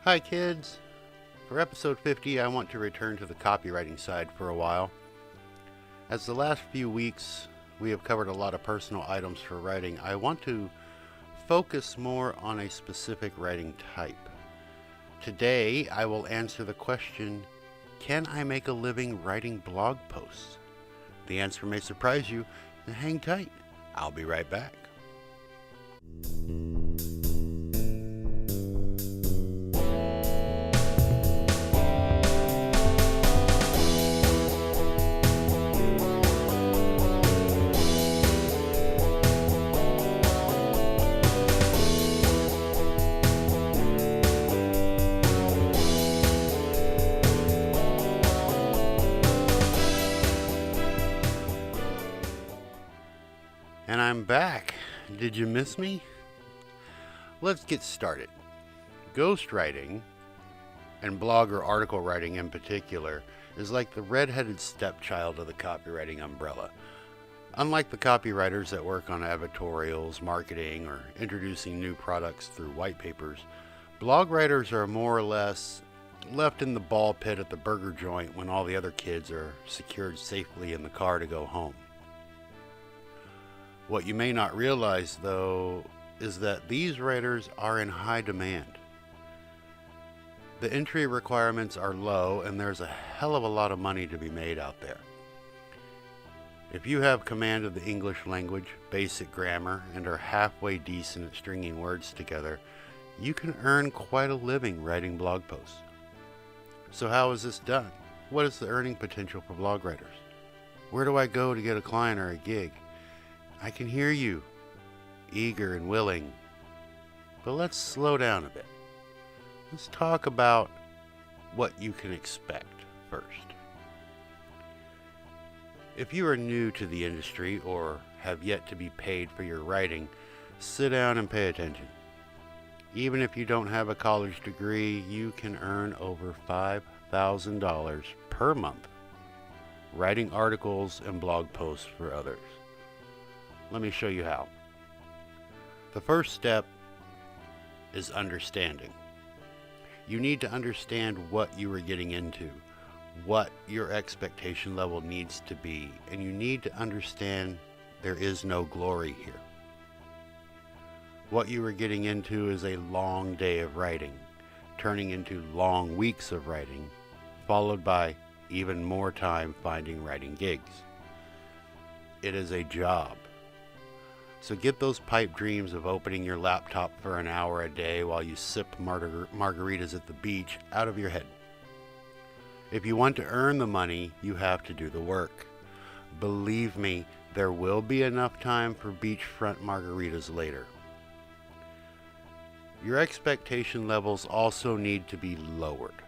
Hi kids! For episode 50 I want to return to the copywriting side for a while. As the last few weeks we have covered a lot of personal items for writing, I want to focus more on a specific writing type. Today I will answer the question, can I make a living writing blog posts? The answer may surprise you, and hang tight. I'll be right back. And I'm back. Did you miss me? Let's get started. Ghostwriting, and blog or article writing in particular, is like the red-headed stepchild of the copywriting umbrella. Unlike the copywriters that work on editorials, marketing, or introducing new products through white papers, blog writers are more or less left in the ball pit at the burger joint when all the other kids are secured safely in the car to go home. What you may not realize, though, is that these writers are in high demand. The entry requirements are low, and there's a hell of a lot of money to be made out there. If you have command of the English language, basic grammar, and are halfway decent at stringing words together, you can earn quite a living writing blog posts. So how is this done? What is the earning potential for blog writers? Where do I go to get a client or a gig? I can hear you, eager and willing, but let's slow down a bit. Let's talk about what you can expect first. If you are new to the industry or have yet to be paid for your writing, sit down and pay attention. Even if you don't have a college degree, you can earn over $5,000 per month writing articles and blog posts for others. Let me show you how. The first step is understanding. You need to understand what you are getting into, what your expectation level needs to be, and you need to understand there is no glory here. What you are getting into is a long day of writing, turning into long weeks of writing, followed by even more time finding writing gigs. It is a job. So get those pipe dreams of opening your laptop for an hour a day while you sip margaritas at the beach out of your head. If you want to earn the money, you have to do the work. Believe me, there will be enough time for beachfront margaritas later. Your expectation levels also need to be lowered.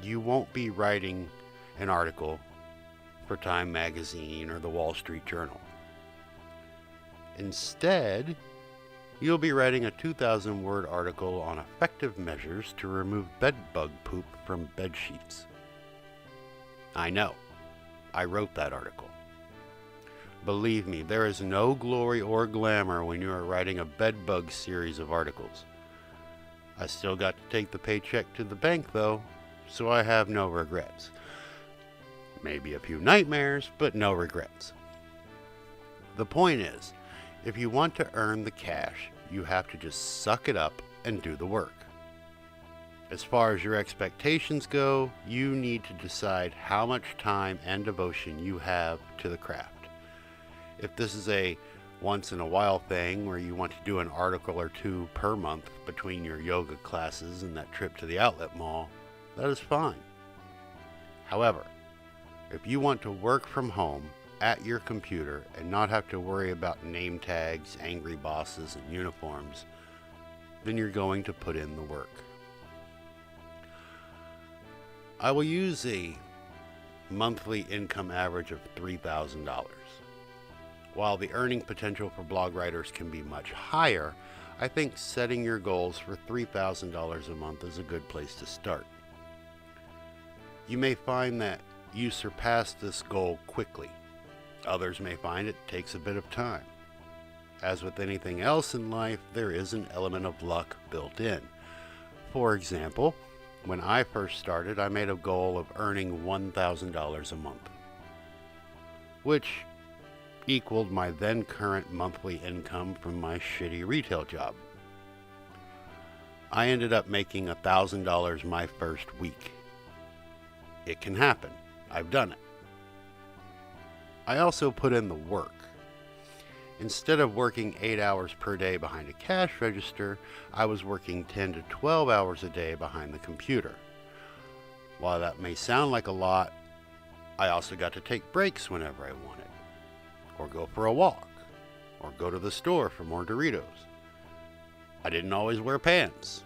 You won't be writing an article for Time Magazine or the Wall Street Journal. Instead, you'll be writing a 2,000-word article on effective measures to remove bed bug poop from bed sheets. I know. I wrote that article. Believe me, there is no glory or glamour when you are writing a bed bug series of articles. I still got to take the paycheck to the bank, though, so I have no regrets. Maybe a few nightmares, but no regrets. The point is, if you want to earn the cash, you have to just suck it up and do the work. As far as your expectations go, you need to decide how much time and devotion you have to the craft. If this is a once-in-a-while thing where you want to do an article or two per month between your yoga classes and that trip to the outlet mall, that is fine. However, if you want to work from home at your computer and not have to worry about name tags, angry bosses, and uniforms, then you're going to put in the work. I will use a monthly income average of $3,000. While the earning potential for blog writers can be much higher, I think setting your goals for $3,000 a month is a good place to start. You may find that you surpass this goal quickly. Others may find it takes a bit of time. As with anything else in life, there is an element of luck built in. For example, when I first started, I made a goal of earning $1,000 a month, which equaled my then current monthly income from my shitty retail job. I ended up making $1,000 my first week. It can happen. I've done it. I also put in the work. Instead of working 8 hours per day behind a cash register, I was working 10 to 12 hours a day behind the computer. While that may sound like a lot, I also got to take breaks whenever I wanted, or go for a walk, or go to the store for more Doritos. I didn't always wear pants.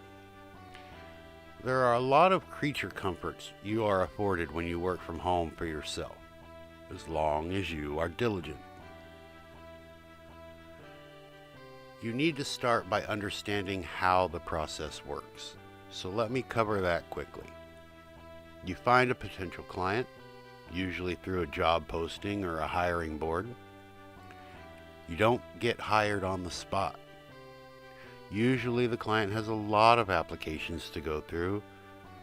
There are a lot of creature comforts you are afforded when you work from home for yourself, as long as you are diligent. You need to start by understanding how the process works, so let me cover that quickly. You find a potential client, usually through a job posting or a hiring board. You don't get hired on the spot. Usually the client has a lot of applications to go through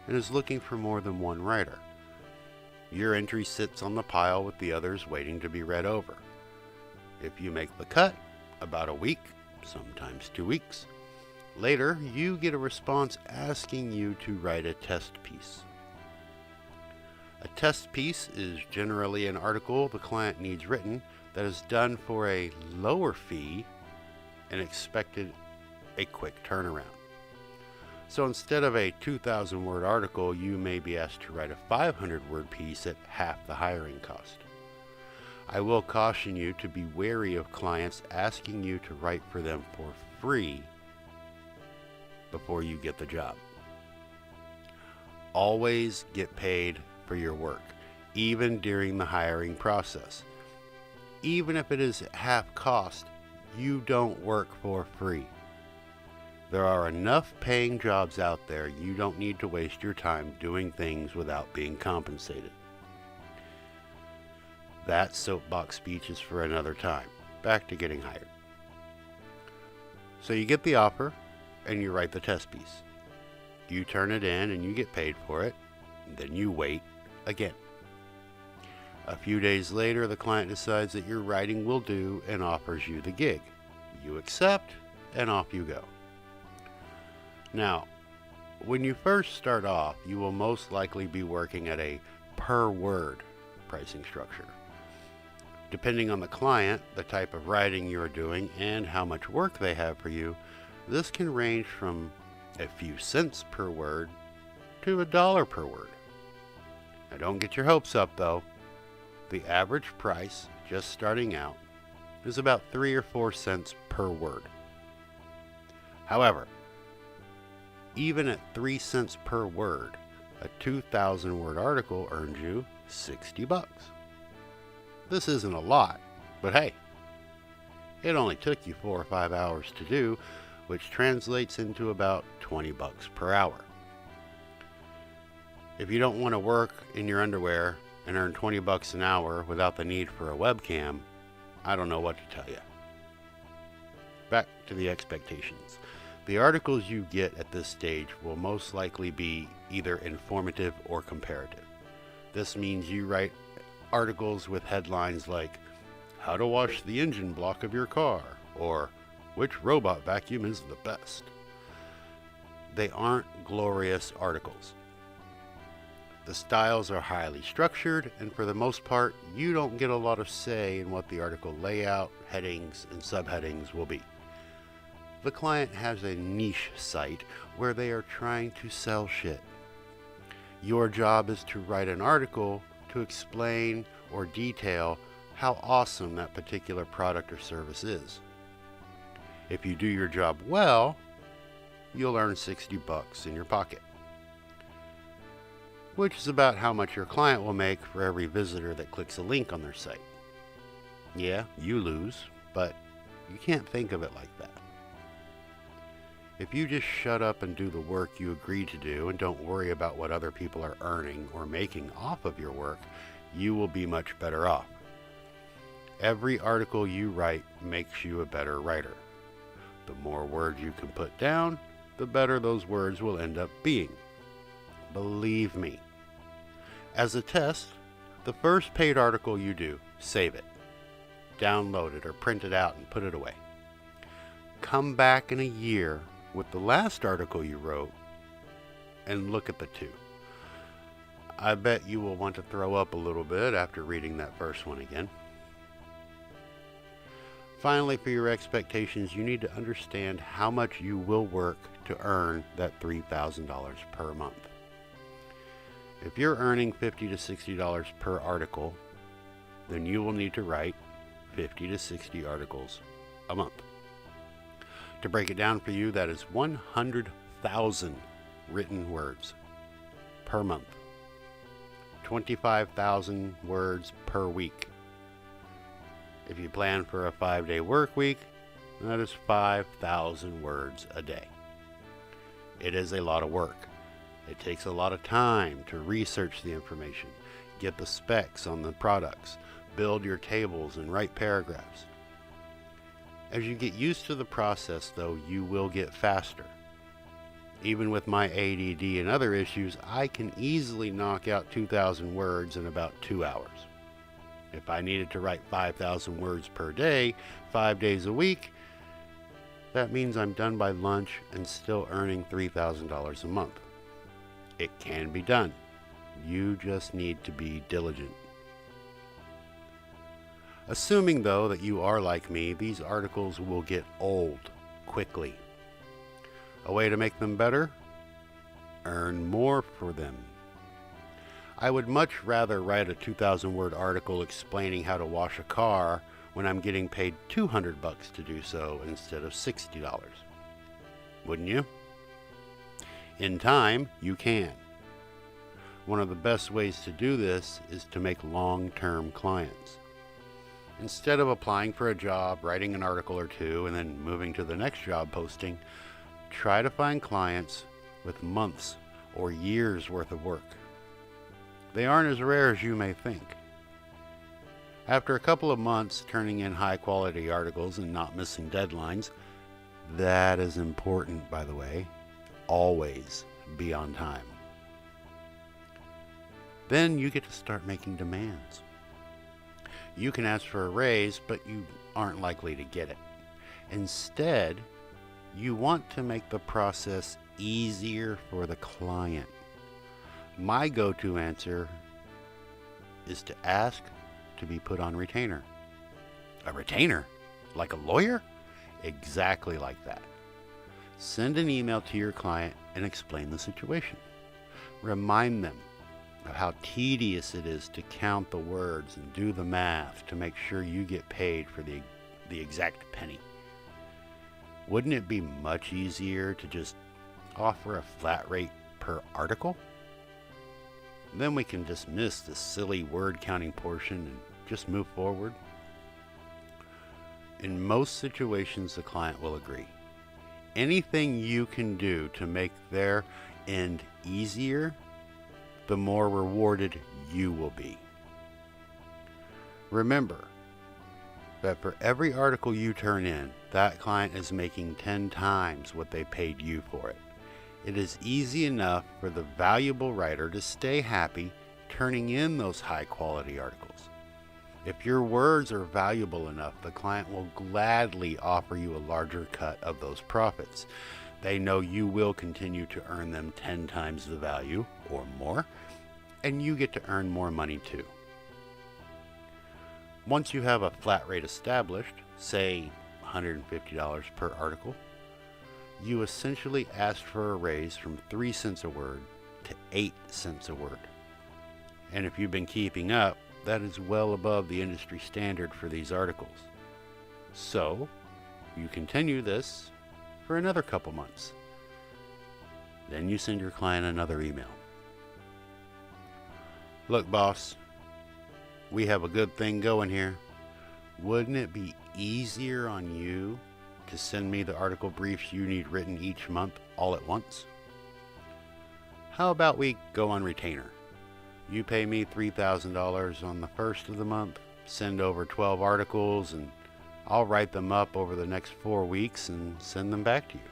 and is looking for more than one writer. Your entry sits on the pile with the others waiting to be read over. If you make the cut, about a week, sometimes 2 weeks later, you get a response asking you to write a test piece. A test piece is generally an article the client needs written that is done for a lower fee and expected a quick turnaround. So instead of a 2,000 word article, you may be asked to write a 500 word piece at half the hiring cost. I will caution you to be wary of clients asking you to write for them for free before you get the job. Always get paid for your work, even during the hiring process. Even if it is at half cost, you don't work for free. There are enough paying jobs out there. You don't need to waste your time doing things without being compensated. That soapbox speech is for another time. Back to getting hired. So you get the offer and you write the test piece. You turn it in and you get paid for it. Then you wait again. A few days later, the client decides that your writing will do and offers you the gig. You accept and off you go. Now, when you first start off, you will most likely be working at a per word pricing structure. Depending on the client, the type of writing you are doing, and how much work they have for you, this can range from a few cents per word to $1 per word. Now don't get your hopes up though. The average price, just starting out, is about 3 or 4 cents per word. However, even at 3 cents per word, a 2,000 word article earns you $60. This isn't a lot, but hey, it only took you 4 or 5 hours to do, which translates into about $20 per hour. If you don't want to work in your underwear and earn $20 an hour without the need for a webcam, I don't know what to tell you. Back to the expectations. The articles you get at this stage will most likely be either informative or comparative. This means you write articles with headlines like, "How to wash the engine block of your car," or "Which robot vacuum is the best?" They aren't glorious articles. The styles are highly structured, and for the most part, you don't get a lot of say in what the article layout, headings, and subheadings will be. The client has a niche site where they are trying to sell shit. Your job is to write an article to explain or detail how awesome that particular product or service is. If you do your job well, you'll earn $60 in your pocket, which is about how much your client will make for every visitor that clicks a link on their site. Yeah, you lose, but you can't think of it like that. If you just shut up and do the work you agreed to do and don't worry about what other people are earning or making off of your work, you will be much better off. Every article you write makes you a better writer. The more words you can put down, the better those words will end up being. Believe me. As a test, the first paid article you do, save it. Download it or print it out and put it away. Come back in a year with the last article you wrote and look at the two. I bet you will want to throw up a little bit after reading that first one again. Finally, for your expectations, you need to understand how much you will work to earn that $3,000 per month. If you're earning $50 to $60 per article, then you will need to write 50 to 60 articles a month. To break it down for you, that is 100,000 written words per month. 25,000 words per week. If you plan for a 5-day work week, that is 5,000 words a day. It is a lot of work. It takes a lot of time to research the information, get the specs on the products, build your tables, and write paragraphs. As you get used to the process, though, you will get faster. Even with my ADD and other issues, I can easily knock out 2,000 words in about 2 hours. If I needed to write 5,000 words per day, 5 days a week, that means I'm done by lunch and still earning $3,000 a month. It can be done. You just need to be diligent. Assuming, though, that you are like me, these articles will get old quickly. A way to make them better? Earn more for them. I would much rather write a 2,000-word article explaining how to wash a car when I'm getting paid $200 to do so instead of $60. Wouldn't you? In time, you can. One of the best ways to do this is to make long-term clients. Instead of applying for a job, writing an article or two, and then moving to the next job posting, try to find clients with months or years worth of work. They aren't as rare as you may think. After a couple of months turning in high-quality articles and not missing deadlines, that is important, by the way, always be on time. Then you get to start making demands. You can ask for a raise, but you aren't likely to get it. Instead, you want to make the process easier for the client. My go-to answer is to ask to be put on retainer. A retainer? Like a lawyer? Exactly like that. Send an email to your client and explain the situation. Remind them of how tedious it is to count the words and do the math to make sure you get paid for the exact penny. Wouldn't it be much easier to just offer a flat rate per article? Then we can dismiss the silly word counting portion and just move forward. In most situations, the client will agree. Anything you can do to make their end easier, the more rewarded you will be. Remember that for every article you turn in, that client is making 10 times what they paid you for it. It is easy enough for the valuable writer to stay happy turning in those high-quality articles. If your words are valuable enough, the client will gladly offer you a larger cut of those profits. They know you will continue to earn them 10 times the value or more, and you get to earn more money too. Once you have a flat rate established, say $150 per article, you essentially ask for a raise from 3 cents a word to 8 cents a word. And if you've been keeping up, that is well above the industry standard for these articles. So, you continue this for another couple months. Then you send your client another email. Look, boss, we have a good thing going here. Wouldn't it be easier on you to send me the article briefs you need written each month all at once? How about we go on retainer? You pay me $3,000 on the first of the month, send over 12 articles, and I'll write them up over the next 4 weeks and send them back to you.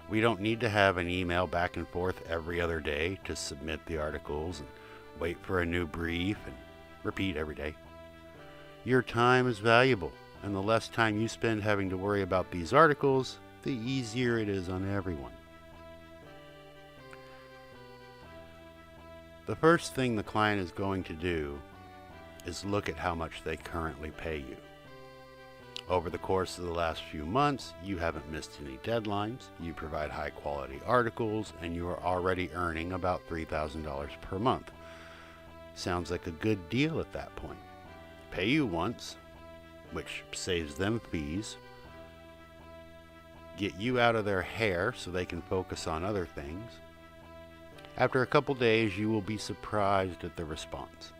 We don't need to have an email back and forth every other day to submit the articles and wait for a new brief and repeat every day. Your time is valuable, and the less time you spend having to worry about these articles, the easier it is on everyone. The first thing the client is going to do is look at how much they currently pay you. Over the course of the last few months, you haven't missed any deadlines, you provide high quality articles, and you are already earning about $3,000 per month. Sounds like a good deal at that point. Pay you once, which saves them fees, get you out of their hair so they can focus on other things. After a couple days, you will be surprised at the response.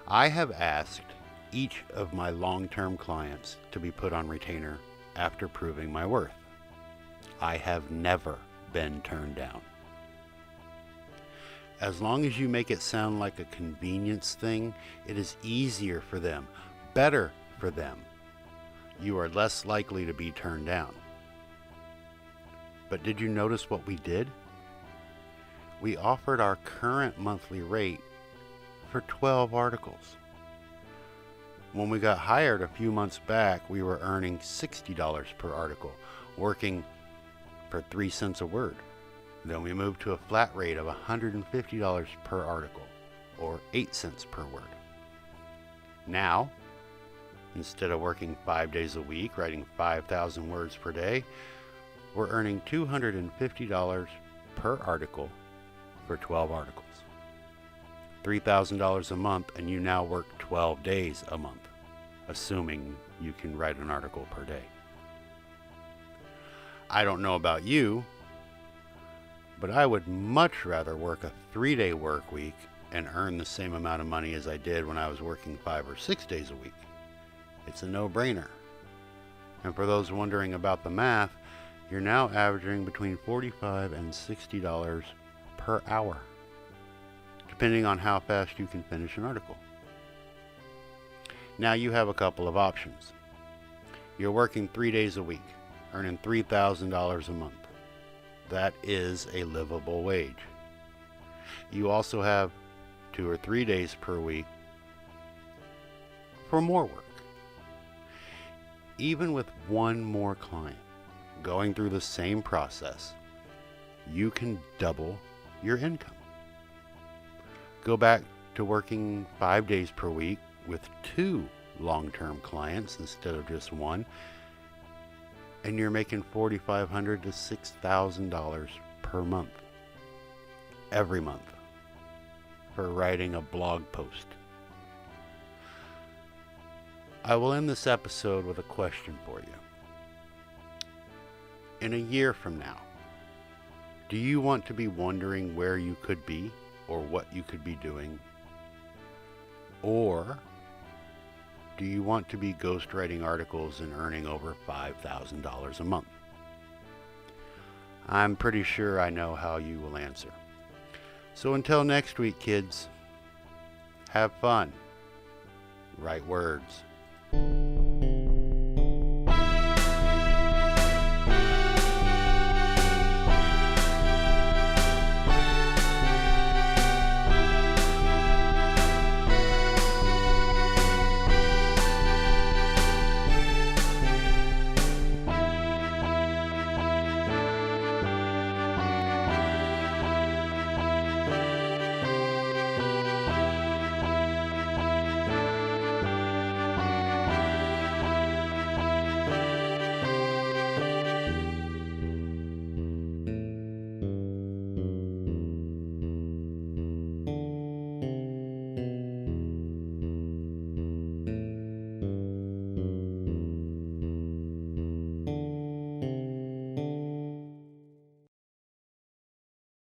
I have asked each of my long-term clients to be put on retainer after proving my worth. I have never been turned down. As long as you make it sound like a convenience thing, it is easier for them, better for them. You are less likely to be turned down. But did you notice what we did? We offered our current monthly rate for 12 articles. When we got hired a few months back, we were earning $60 per article, working for 3 cents a word. Then we moved to a flat rate of $150 per article, or 8 cents per word. Now, instead of working 5 days a week, writing 5,000 words per day, we're earning $250 per article for 12 articles. $3,000 a month, and you now work 12 days a month, assuming you can write an article per day. I don't know about you, but I would much rather work a 3-day work week and earn the same amount of money as I did when I was working 5 or 6 days a week. It's a no-brainer. And for those wondering about the math, you're now averaging between $45 and $60 per hour, depending on how fast you can finish an article. Now you have a couple of options. You're working 3 days a week, earning $3,000 a month. That is a livable wage. You also have 2 or 3 days per week for more work. Even with one more client going through the same process, you can double your income. Go back to working 5 days per week with 2 long-term clients instead of just one, and you're making $4,500 to $6,000 per month, every month, for writing a blog post. I will end this episode with a question for you. In a year from now, do you want to be wondering where you could be or what you could be doing? Or do you want to be ghostwriting articles and earning over $5,000 a month? I'm pretty sure I know how you will answer. So until next week, kids, have fun. Write words.